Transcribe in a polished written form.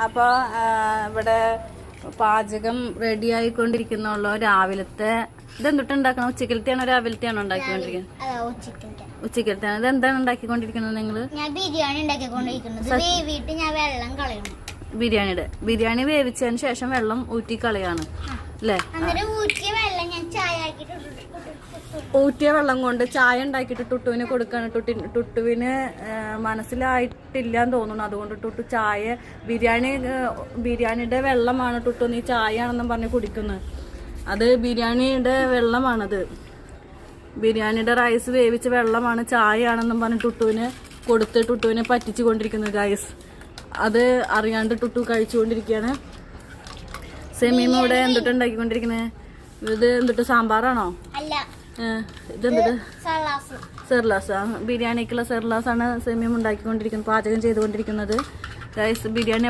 അപ്പോൾ ഇവിടെ പാചകം റെഡി ആയിക്കൊണ്ടിരിക്കുന്നുള്ളൂ. രാവിലത്തെ ഇതെന്തിട്ടുണ്ടാക്കണം? ഉച്ചക്കലത്തെയാണോ രാവിലത്തെയാണോ ഉണ്ടാക്കിക്കൊണ്ടിരിക്കുന്നത്? ഉച്ചക്കലത്തെയാണ്. ഇത് എന്താണ് ഉണ്ടാക്കിക്കൊണ്ടിരിക്കുന്നത് നിങ്ങള്? ഞാൻ ബിരിയാണി ഉണ്ടാക്കിക്കൊണ്ടിരിക്കുന്നത്. വേവിട്ട് ഞാൻ വെള്ളം കളയണം. ബിരിയാണി വേവിച്ചതിന് ശേഷം വെള്ളം ഊറ്റി കളയാണ് അല്ലേ? ഊറ്റിയ വെള്ളം കൊണ്ട് ചായ ഉണ്ടാക്കിയിട്ട് ടുട്ടുവിന് കൊടുക്കാണ്. ടുട്ടുവിന് മനസ്സിലായിട്ടില്ലാന്ന് തോന്നുന്നു. അതുകൊണ്ട് ടുട്ടു ചായ ബിരിയാണിയുടെ വെള്ളമാണ് ടുട്ടു നീ ചായ ആണെന്നും പറഞ്ഞ് കുടിക്കുന്നത്. അത് ബിരിയാണിയുടെ വെള്ളമാണത്. ബിരിയാണിയുടെ റൈസ് വേവിച്ച വെള്ളമാണ് ചായ ആണെന്നും പറഞ്ഞ് ടുട്ടുവിന് കൊടുത്ത് ടുട്ടുവിനെ പറ്റിച്ചു കൊണ്ടിരിക്കുന്നത് ഗൈസ്. അത് അറിയാണ്ട് ടുട്ടു കഴിച്ചുകൊണ്ടിരിക്കുകയാണ്. സെമീമ ഇവിടെ എന്തിട്ട് ഉണ്ടാക്കിക്കൊണ്ടിരിക്കുന്നത്? ഇത് എന്തിട്ട് സാമ്പാറാണോ? ഇതെന്തിട്ട്? സെർലാസ്. ബിരിയാണിക്കുള്ള സെർലാസ് ആണ് സെമീം ഉണ്ടാക്കിക്കൊണ്ടിരിക്കുന്നത്, പാചകം ചെയ്തുകൊണ്ടിരിക്കുന്നത് ഗൈസ്. ബിരിയാണി